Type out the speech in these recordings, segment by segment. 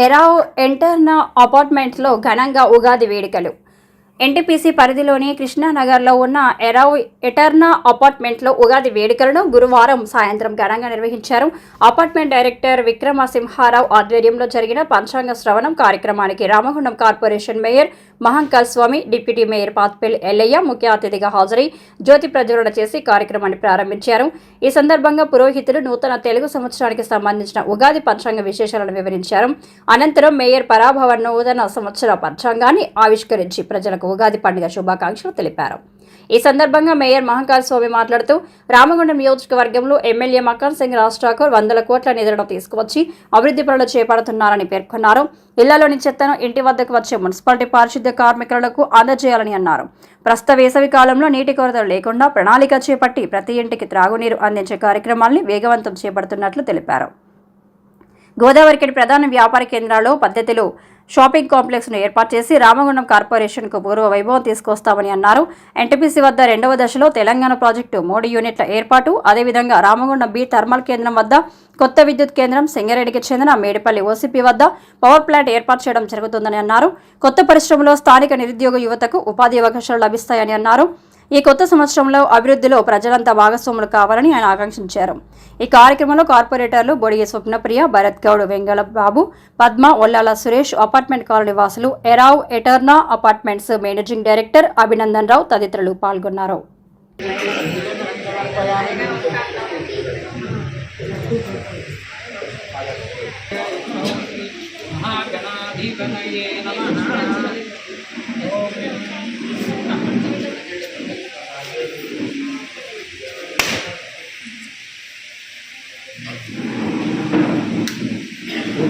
ఎరావ్ ఎంటర్నా అపార్ట్మెంట్స్లో ఘనంగా ఉగాది వేడుకలు. ఎన్టీపీసీ పరిధిలోని కృష్ణానగర్లో ఉన్న ఎరావ్ ఎటర్నా అపార్ట్మెంట్లో ఉగాది వేడుకలను గురువారం సాయంత్రం ఘనంగా నిర్వహించారు. అపార్ట్మెంట్ డైరెక్టర్ విక్రమసింహారావు ఆధ్వర్యంలో జరిగిన పంచాంగ శ్రవణం కార్యక్రమానికి రామగుండం కార్పొరేషన్ మేయర్ మహంకాల్ స్వామి, డిప్యూటీ మేయర్ పాత్పల్లి ఎల్లయ్య ముఖ్య అతిథిగా హాజరై జ్యోతి ప్రజ్వలన చేసి కార్యక్రమాన్ని ప్రారంభించారు. ఈ సందర్భంగా పురోహితులు నూతన తెలుగు సంవత్సరానికి సంబంధించిన ఉగాది పంచాంగ విశేషాలను వివరించారు. అనంతరం మేయర్ పరాభవన్ నూతన సంవత్సర పంచాంగాన్ని ఆవిష్కరించి ప్రజలకు ఉగాది పండుగ శుభాకాంక్షలు తెలిపారు. ఈ సందర్భంగా మేయర్ మహంకాల్ స్వామి మాట్లాడుతూ రామగుండం నియోజకవర్గంలో ఎమ్మెల్యే మక్కన్ సింగ్ రాజ్ ఠాకూర్ 100 కోట్ల నిధులను తీసుకువచ్చి అభివృద్ధి పనులు చేపడుతున్నారని పేర్కొన్నారు. ఇళ్లలోని చెత్తను ఇంటి వద్దకు వచ్చే మున్సిపాలిటీ పారిశుద్ధ్య కార్మికులకు అందజేయాలని అన్నారు. ప్రస్తుత వేసవి కాలంలో నీటి కొరత లేకుండా ప్రణాళిక చేపట్టి ప్రతి ఇంటికి త్రాగునీరు అందించే కార్యక్రమాల్ని వేగవంతం చేపడుతున్నట్లు తెలిపారు. గోదావరికని ప్రధాన వ్యాపార కేంద్రాల్లో పద్ధతిలో షాపింగ్ కాంప్లెక్స్ ను ఏర్పాటు చేసి రామగుండం కార్పొరేషన్ కు పూర్వ వైభవం తీసుకొస్తామని అన్నారు. ఎన్టీపీసీ వద్ద 2వ దశలో తెలంగాణ ప్రాజెక్టు 3 యూనిట్ల ఏర్పాటు, అదేవిధంగా రామగుండం బి థర్మల్ కేంద్రం వద్ద కొత్త విద్యుత్ కేంద్రం, సింగరేణికి చెందిన మేడిపల్లి ఓసీపీ వద్ద పవర్ ప్లాంట్ ఏర్పాటు చేయడం జరుగుతుందని అన్నారు. కొత్త పరిశ్రమలో స్థానిక నిరుద్యోగ యువతకు ఉపాధి అవకాశాలు లభిస్తాయని అన్నారు. ఈ కొత్త సంవత్సరంలో అభివృద్ధిలో ప్రజలంతా భాగస్వాములు కావాలని ఆయన ఆకాంక్షించారు. ఈ కార్యక్రమంలో కార్పొరేటర్లు బొడిగి స్వప్నప్రియ, భరత్ గౌడ్, వెంగళ బాబు, పద్మ, ఒల్లాల సురేష్, అపార్ట్మెంట్ కాలనీ వాసులు, ఎరావ్ ఎటర్నా అపార్ట్మెంట్స్ మేనేజింగ్ డైరెక్టర్ అభినందన్ రావు తదితరులు పాల్గొన్నారు.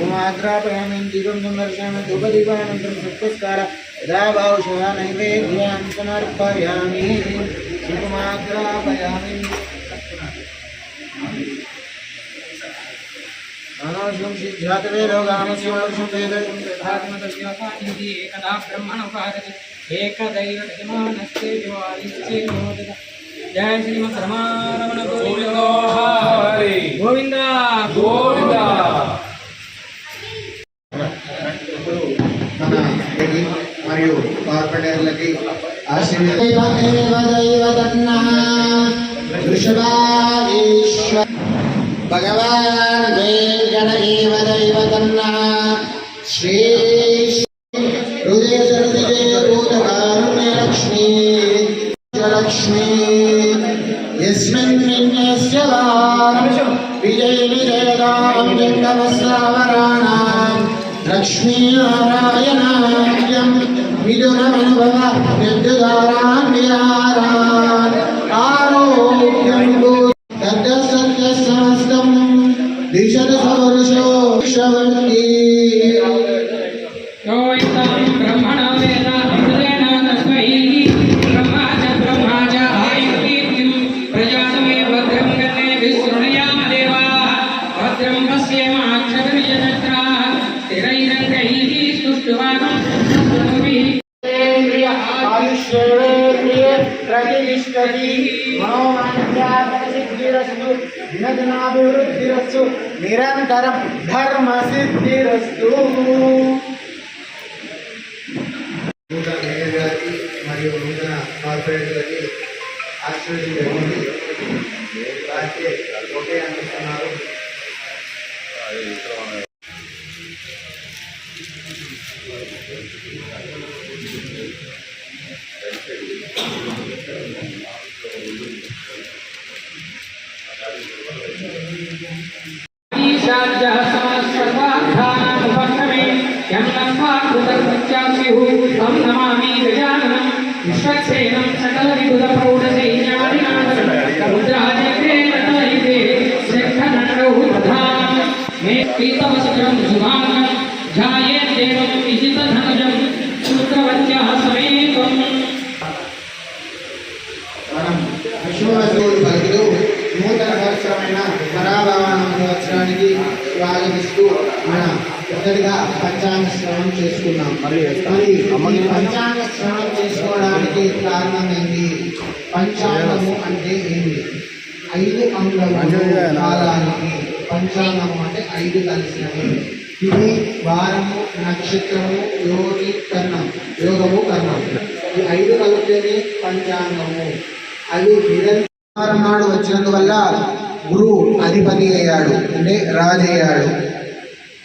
मात्रापयामि दीपं समर्पयामि धूपदीपानन्तरं सत्पुरस्कार यदा भावशः नैवेद्यं समर्पयामि दीपमात्रापयामि अनवश्यं सिद्ध्यातवे रोगामस्योषं वेदोत्मतव्यापानिधि एकदा ब्रह्मणोपादति एकदैवयजमानस्ते दिवालिश्चे मोदद जय श्रीमद् रमारमण गोविंद गोविंद गोविंद మరియు కార్పొరేటర్లకి భగవాన్ వెంకటేవ దైవతన్నః శ్రీ హృదయ సరసిజయభూతకారుణ్య లక్ష్మీ లక్ష్మీ యస్మిన్ విన్యస్య విజయ విజయదాం జంగమస్రావరాణాం లక్ష్మీనారాయణాఖ్యం విదురమనుభవ నిర్దుదారాన్ విహారాన్ ఆరోగ్యం తద్సత్య సమస్తం దిశద సవరుషో శ్రవంతి బ్రహ్మణ వేద హృదయన తస్మై బ్రహ్మాచ బ్రహ్మాచ ఆయుర్కీర్తిం ప్రజాతమే భద్రం గతే విశృణయామ దేవా భద్రం పశ్యేమ అక్షరవిజయత్రా స్థిరైరంగైః స్తుష్టువాగం ఇంద్రియ ఆయుష్యేంద్రియ ప్రతిష్టతి మనోవాంఛాఫలసిద్ధిరస్తు దినదినాభివృద్ధిరస్తు నిరంతరం ధర్మసిద్ధిరస్తు. నూతన మేయర్ గారికి మరియు నూతన కార్పొరేటర్లకి ఆశీర్వదించండి. వారికి ఒకే అందిస్తున్నారు. పరిధిలో నూతన సంవత్సరమైన పరాభవన సంవత్సరానికి స్వాగతిస్తూ మన మొదటిగా పంచాంగ శ్రవణం చేసుకున్నాం. మరి పంచాంగ శ్రవణం చేసుకోవడానికి కారణం ఏంటి? పంచాంగము అంటే ఏంటి? 5 అంగుళములు కాలానికి పంచాంగము అంటే 5 కలిసినవి. తిథి వారము నక్షత్రము యోగము కర్ణం ఈ 5 కలిపితేనే పంచాంగము. అది నిరంతరం నాడు వచ్చినందువల్ల గురువు అధిపతి అయ్యాడు, అంటే రాజయ్యాడు.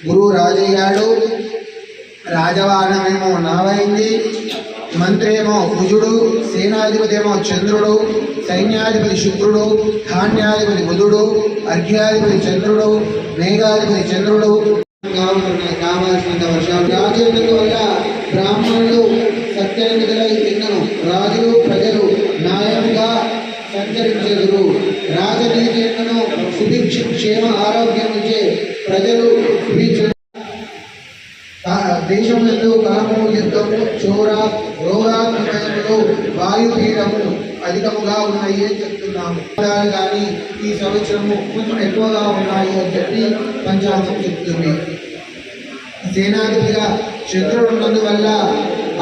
గురువు రాజయ్యాడు. రాజవాహనమేమో నావైంది. మంత్రేమో కుజుడు, సేనాధిపతి ఏమో చంద్రుడు, సైన్యాధిపతి శుక్రుడు, ధాన్యాధిపతి బుధుడు, అర్ఘ్యాధిపతి చంద్రుడు, మేఘాధిపతి చంద్రుడు. కావాల్సినంత వర్షాలు రాజేంద్రుల వల్ల బ్రాహ్మణులు సత్యనిధులై ఎన్నను రాజులు ప్రజలు న్యాయంగా సంచరించెదరు. రాజనీతి ఎన్నను సుభిక్ష క్షేమ ఆరోగ్యం ఇచ్చే ప్రజలు దేశంలో కలము యుద్ధము చోర రోగాత్మకములు వాయుపీడము అధికముగా ఉన్నాయి అని చెప్తున్నాము. కానీ ఈ సంవత్సరము కొంచెం ఎక్కువగా ఉన్నాయి అని చెప్పి పంచాంగం చెప్తుంది. సేనాధిపతిగా శత్రుడు ఉన్నందువల్ల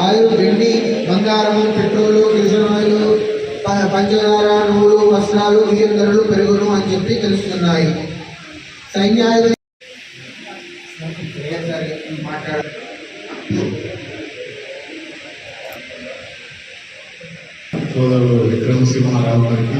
ఆయుర్ వెండి బంగారము పెట్రోలు కిరసనాయిలు పంచదార నువ్వులు వస్త్రాలు బియ్యం ధరలు పెరుగును అని చెప్పి తెలుస్తున్నాయి. సైన్యాధిపతి మాట్లాడు సోదరుడు విక్రమసింహారావు గారికి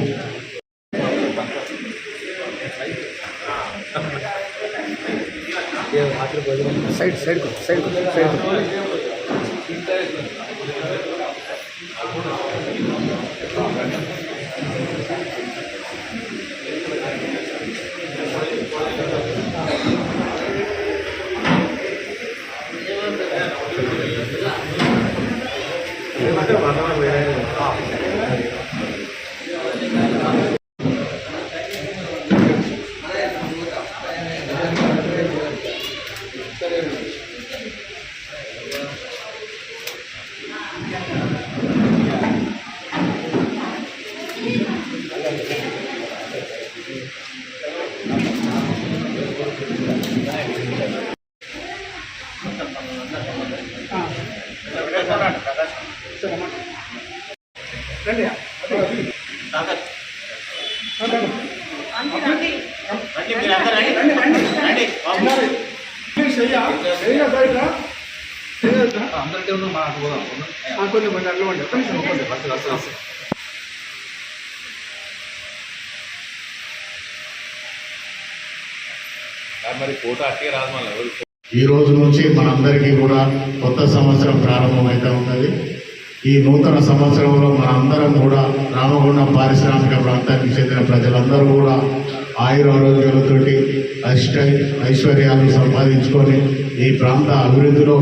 ఈ రోజు నుంచి మనందరికీ కూడా కొత్త సంవత్సరం ప్రారంభమైతే ఉన్నది. ఈ నూతన సంవత్సరంలో మనందరం కూడా రామగుండం పారిశ్రామిక ప్రాంతానికి చెందిన ప్రజలందరూ కూడా ఆయురారోగ్యాలతోటి ఐశ్వర్యాలు సంపాదించుకొని ఈ ప్రాంత అభివృద్ధిలో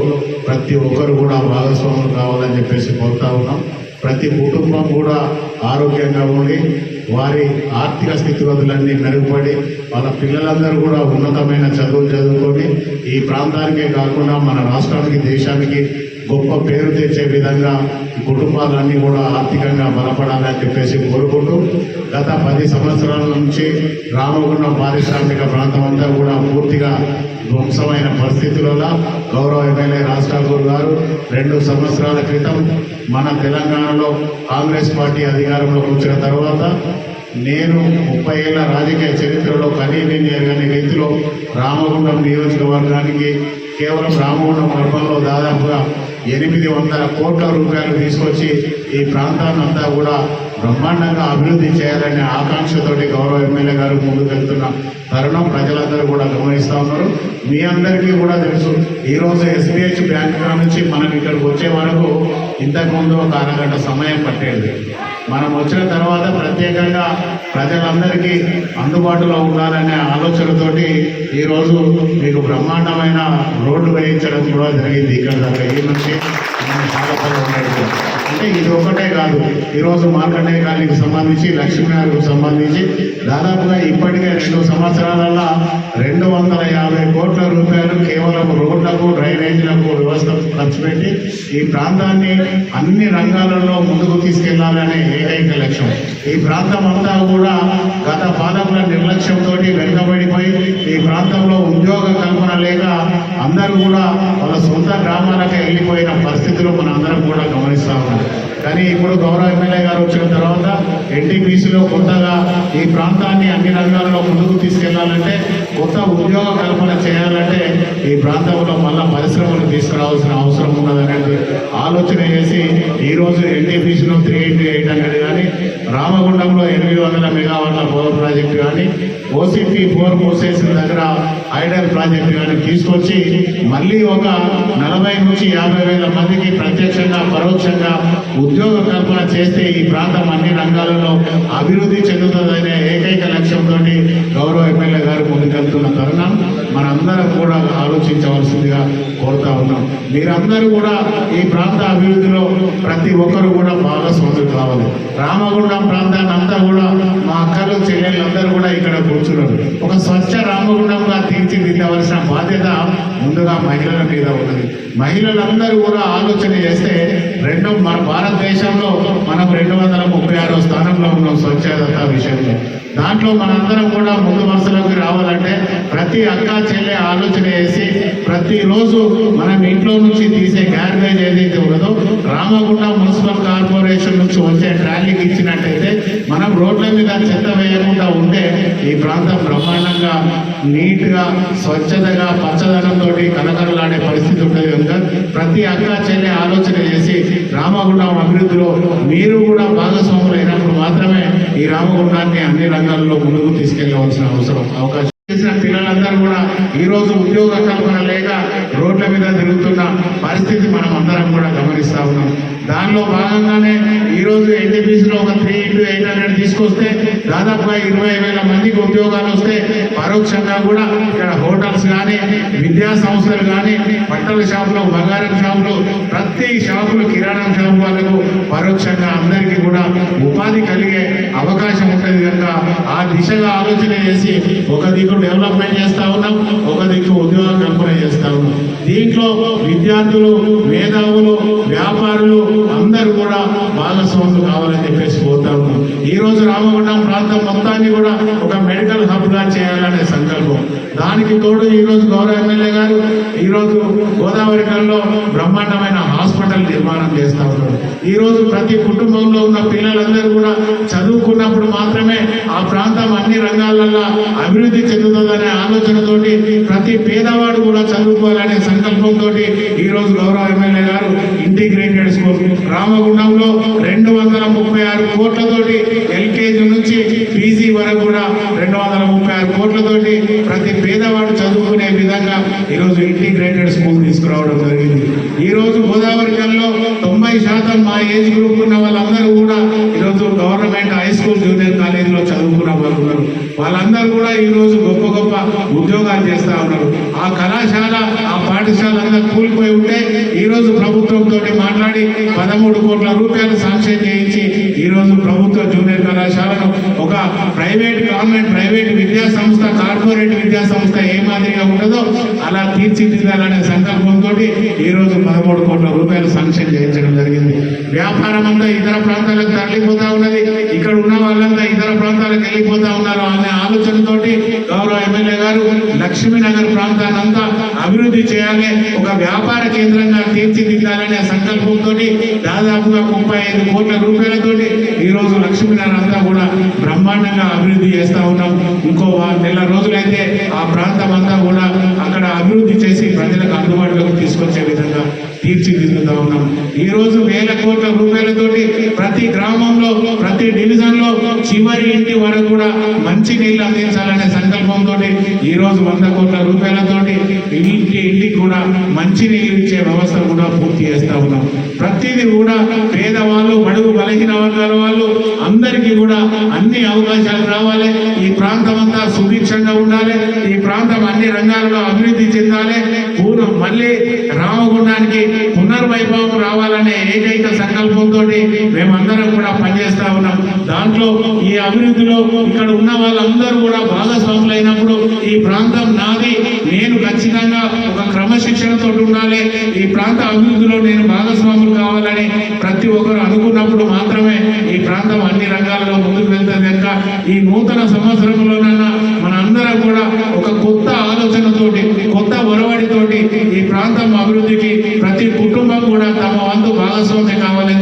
ప్రతి ఒక్కరు కూడా భాగస్వాములు కావాలని చెప్పేసి కోరుతా ఉన్నాం. ప్రతి కుటుంబం కూడా ఆరోగ్యంగా ఉండి వారి ఆర్థిక స్థితిగతులన్నీ మెరుగుపడి వాళ్ళ పిల్లలందరూ కూడా ఉన్నతమైన చదువులు చదువుకొని ఈ ప్రాంతానికే కాకుండా మన రాష్ట్రానికి దేశానికి గొప్ప పేరు తెచ్చే విధంగా కుటుంబాలన్నీ కూడా ఆర్థికంగా బలపడాలని చెప్పేసి కోరుకుంటూ గత 10 సంవత్సరాల నుంచి రామగుండం పారిశ్రామిక ప్రాంతం అంతా కూడా పూర్తిగా ధ్వంసమైన పరిస్థితులలో గౌరవ ఎమ్మెల్యే రాజ్ ఠాకూర్ గారు 2 సంవత్సరాల క్రితం మన తెలంగాణలో కాంగ్రెస్ పార్టీ అధికారంలోకి వచ్చిన తర్వాత నేను 30 ఏళ్ల రాజకీయ చరిత్రలో కనీవిని ఎరగని రీతిలో రామగుండం నియోజకవర్గానికి కేవలం రామగుండం మండలంలో దాదాపుగా 800 కోట్ల రూపాయలు తీసుకొచ్చి ఈ ప్రాంతాన్నంతా కూడా బ్రహ్మాండంగా అభివృద్ధి చేయాలనే ఆకాంక్షతోటి గౌరవ ఎమ్మెల్యే గారు ముందుకెళ్తున్న తరుణం ప్రజలందరూ కూడా గమనిస్తూ ఉన్నారు. మీ అందరికీ కూడా తెలుసు, ఈరోజు ఎస్బీహెచ్ బ్యాంక్ నుంచి మనం ఇక్కడికి వచ్చే వరకు ఇంతకుముందు ఒక అరగంట సమయం పట్టేది. మనం వచ్చిన తర్వాత ప్రత్యేకంగా ప్రజలందరికీ అందుబాటులో ఉండాలనే ఆలోచనతోటి ఈరోజు మీకు బ్రహ్మాండమైన రోడ్డు వేయించడం కూడా జరిగింది. ఇక్కడ దాకా ఈ నుంచి మనం చాలా అంటే ఇది ఒకటే కాదు, ఈరోజు మార్కండేయ కాలనీకి సంబంధించి లక్ష్మీనగర్కు సంబంధించి దాదాపుగా ఇప్పటికే 2 సంవత్సరాలలో 250 కోట్ల రూపాయలు కేవలం రోడ్లకు డ్రైనేజీలకు వ్యవస్థ ఖర్చు పెట్టి ఈ ప్రాంతాన్ని అన్ని రంగాలలో ముందుకు తీసుకెళ్లాలనే ఏకైక లక్ష్యం. ఈ ప్రాంతం అంతా కూడా గత పాలకుల నిర్లక్ష్యంతో వెనుకబడిపోయి ఈ ప్రాంతంలో ఉద్యోగ కల్పన లేక అందరూ కూడా వాళ్ళ సొంత గ్రామాలకే వెళ్ళిపోయిన పరిస్థితులు మన అందరం కూడా గమనిస్తా ఉన్నాం. కానీ ఇప్పుడు గౌరవ ఎమ్మెల్యే గారు వచ్చిన తర్వాత ఎన్టీపీసీలో కొత్తగా ఈ ప్రాంతాన్ని అన్ని రంగాల్లో ముందుకు తీసుకెళ్లాలంటే కొత్త ఉద్యోగ కల్పన చేయాలంటే ఈ ప్రాంతంలో మళ్ళా పరిశ్రమలు తీసుకురావాల్సిన అవసరం ఉన్నదనేది ఆలోచన చేసి ఈరోజు ఎన్టీపీసీలో 3x800 కానీ రామగుండంలో 800 మెగావాట్ల పవర్ ప్రాజెక్టు కానీ ఓసీపీ 4 మూసేసిన దగ్గర ఐడల్ ప్రాజెక్టు కానీ తీసుకొచ్చి మళ్ళీ ఒక 40 నుంచి 50 వేల మందికి ప్రత్యక్షంగా పరోక్షంగా ఉద్యోగ కల్పన చేస్తే ఈ ప్రాంతం అన్ని రంగాలలో అభివృద్ధి చెందుతుందనే ఏకైక లక్ష్యంతో గౌరవ ఎమ్మెల్యే గారు ముందుకెళ్తున్న తరుణం మనందరం కూడా ఆలోచించవలసిందిగా కోరుతా ఉన్నాం. మీరందరూ కూడా ఈ ప్రాంత అభివృద్ధిలో ప్రతి ఒక్కరు కూడా భాగస్వాములు కావాలి. రామగుండం ప్రాంతాన్ని అంతా కూడా మా అక్కలు చెల్లెళ్ళు అందరూ కూడా ఇక్కడ కూర్చున్నారు. ఒక స్వచ్ఛ రామగుండంగా తీర్చిదిద్దవలసిన బాధ్యత ముందుగా మహిళల మీద ఉన్నది. మహిళలందరూ కూడా ఆలోచన చేస్తే మన భారతదేశంలో మనం 236వ స్థానంలో ఉన్నాం స్వచ్ఛత విషయంలో. దాంట్లో మనందరం కూడా ముందు వరుసలోకి రావాలంటే ప్రతి అక్క చెల్లె ఆలోచన చేసి ప్రతిరోజు మనం ఇంట్లో నుంచి తీసే గార్బేజ్ ఏదైతే ఉన్నదో రామగుండం మున్సిపల్ కార్పొరేషన్ నుంచి వచ్చే ట్రాలీకి ఇచ్చినట్టయితే మనం రోడ్ల మీద చెత్త వేయకుండా ఉంటే ఈ ప్రాంతం బ్రహ్మాండంగా నీట్గా స్వచ్ఛతగా పచ్చదనంతో కలకలలాడే పరిస్థితి ఉంటుంది కనుక ప్రతి అక్క చెల్లె ఆలోచన చేసి రామగుండం అభివృద్ధిలో మీరు కూడా భాగస్వాములు అయినప్పుడు మాత్రమే ఈ రామగుండాన్ని అన్ని రంగాల్లో ముందుకు తీసుకెళ్లవలసిన అవకాశం చేసిన పిల్లలందరూ కూడా ఈ రోజు ఉద్యోగ కల్పన లేక రోడ్ల మీద తిరుగుతున్న పరిస్థితి మనం అందరం కూడా గమనిస్తా ఉన్నాం. దానిలో భాగంగానే ఈ రోజు ఎన్టీపీసీలో ఒక 3x800 తీసుకొస్తే దాదాపుగా 20,000 మందికి ఉద్యోగాలు వస్తే పరోక్షంగా కూడా ఇక్కడ హోటల్స్ కానీ విద్యా సంస్థలు కానీ బట్టల షాపులు బంగారం షాపులు ప్రతి షాపులు కిరాణా షాపు వాళ్ళకు పరోక్షంగా అందరికీ కూడా ఉపాధి కలిగే అవకాశం ఉంటుంది కనుక ఆ దిశగా ఆలోచన చేసి ఒక దిక్కు డెవలప్మెంట్ చేస్తా ఉన్నాం, ఒక దిక్కు ఉద్యోగ కల్పన చేస్తా ఉన్నాం. దీంట్లో విద్యార్థులు మేధావులు వ్యాపారులు అందరూ కూడా భాగస్వాములు కావాలని చెప్పేసి కోరుతా ఉన్నాం. ఈ రోజు రామగుండం ప్రాంతం మొత్తాన్ని కూడా ఒక మెడికల్ హబ్ గా చేయాలనే సంకల్పం. దానికి తోడు ఈ రోజు గౌరవ ఎమ్మెల్యే గారు ఈ రోజు గోదావరి కల్లో బ్రహ్మాండమైన హాస్పిటల్ నిర్మాణం చేస్తా ఉన్నారు. ఈ రోజు ప్రతి కుటుంబంలో ఉన్న పిల్లలందరూ కూడా చదువుకున్నప్పుడు మాత్రమే ఆ ప్రాంతం అన్ని రంగాలలో అభివృద్ధి చెందుతుందనే ఆలోచనతోటి ప్రతి పేదవాడు కూడా చదువుకోవాలనే సంకల్పంతో ఈ రోజు గౌరవ ఎమ్మెల్యే గారు ఇంటిగ్రేటెడ్ స్కూల్ రామగుండంలో 236 కోట్లతోటి ఎల్కేజీ నుంచి పీజీ వరకు కూడా 236 కోట్లతోటి ప్రతి పేదవాడు చదువుకునే విధంగా ఈరోజు ఇంటిగ్రేటెడ్ స్కూల్ తీసుకురావడం జరిగింది. ఈ రోజు గోదావరి కల్లో 90% మా ఏజ్ గ్రూప్ ఉన్న వాళ్ళందరూ కూడా ఈరోజు గవర్నమెంట్ హై స్కూల్ జూనియర్ కాలేజీలో చదువుకున్న వాళ్ళు ఉన్నారు. వాళ్ళందరూ కూడా ఈ రోజు గొప్ప గొప్ప ఉద్యోగాలు చేస్తా ఉన్నారు. ఆ కళాశాల ఆ పాఠశాల అంతా కూలిపోయి ఉంటే ఈ రోజు ప్రభుత్వంతో మాట్లాడి 13 కోట్ల రూపాయలు శాంక్షన్ చేయించి ఈ రోజు ప్రభుత్వ జూనియర్ కళాశాలను ఒక గవర్నమెంట్ ప్రైవేట్ విద్యా సంస్థ కార్పొరేట్ విద్యా సంస్థ ఏ మాదిరిగా ఉండదో అలా తీర్చిదిద్దాలనే సంకల్పంతో ఈ రోజు 13 కోట్ల రూపాయలు శాంక్షన్ చేయించడం జరిగింది. వ్యాపారం అంతా ఇతర ప్రాంతాలకు తరలిపోతా ఉన్నది. ఇక్కడ ఉన్న వాళ్ళంతా ఇతర ప్రాంతాలకు వెళ్ళిపోతా ఉన్నారు అనే ఆలోచనతోటి గౌరవ ఎమ్మెల్యే గారు లక్ష్మీనగర్ ప్రాంతాన్ని అంతా అభివృద్ధి చేయాలి, ఒక వ్యాపార కేంద్రంగా తీర్చిదిద్దాలనే సంకల్పంతో దాదాపుగా 35 కోట్ల రూపాయలతోటి ఈ రోజు లక్ష్మీనగర్ అంతా కూడా బ్రహ్మాండంగా అభివృద్ధి చేస్తా ఉన్నాం. ఇంకో నెల రోజులైతే ఆ ప్రాంతం అంతా కూడా అక్కడ అభివృద్ధి చేసి ప్రజలకు అందుబాటులోకి తీసుకొచ్చే విధంగా తీర్చిదిద్దుతా ఉన్నాం. ఈ రోజు 1,000 కోట్ల రూపాయలతోటి ప్రతి గ్రామంలో ప్రతి డివిజన్ లో చివరి ఇంటి వరకు కూడా మంచి నీళ్లు అందించాలనే సంకల్పంతో ఈ రోజు 100 కోట్ల రూపాయలతోటి ఇంటికి కూడా మంచి నీళ్లు ఇచ్చే వ్యవస్థ కూడా పూర్తి చేస్తా ఉన్నాం. ప్రతిదీ కూడా పేదవాళ్ళు బడుగు బలహీన వర్గాల వాళ్ళు అందరికీ కూడా అన్ని అవకాశాలు రావాలి. ఈ ప్రాంతం అంతా సుభిక్షంగా ఉండాలి. ఈ ప్రాంతం అన్ని రంగాల్లో అభివృద్ధి చెందాలి. మళ్ళీ రామగుండానికి పునర్వైభవం రావాలనే ఏకైక సంకల్పంతో మేమందరం కూడా పనిచేస్తా ఉన్నాం. దాంట్లో ఈ అభివృద్ధిలో ఇక్కడ ఉన్న వాళ్ళందరూ కూడా భాగస్వాములైనప్పుడు ఈ ప్రాంతం నాది, నేను ఖచ్చితంగా ఒక క్రమశిక్షణతో ఉండాలి, ఈ ప్రాంత అభివృద్ధిలో నేను భాగస్వాములు కావాలని ప్రతి ఒక్కరు అనుకున్నప్పుడు మాత్రమే ఈ ప్రాంతం అన్ని రంగాల్లో ముందుకు వెళ్తుంది కనుక ఈ నూతన సంవత్సరంలోనైనా మన అందరం కూడా ఒక కొత్త ఆలోచనతోటి కొత్త ఒరవడితోటి ఈ ప్రాంతం అభివృద్ధికి ప్రతి కుటుంబం కూడా తమ వంతు భాగస్వామ్యం కావాలని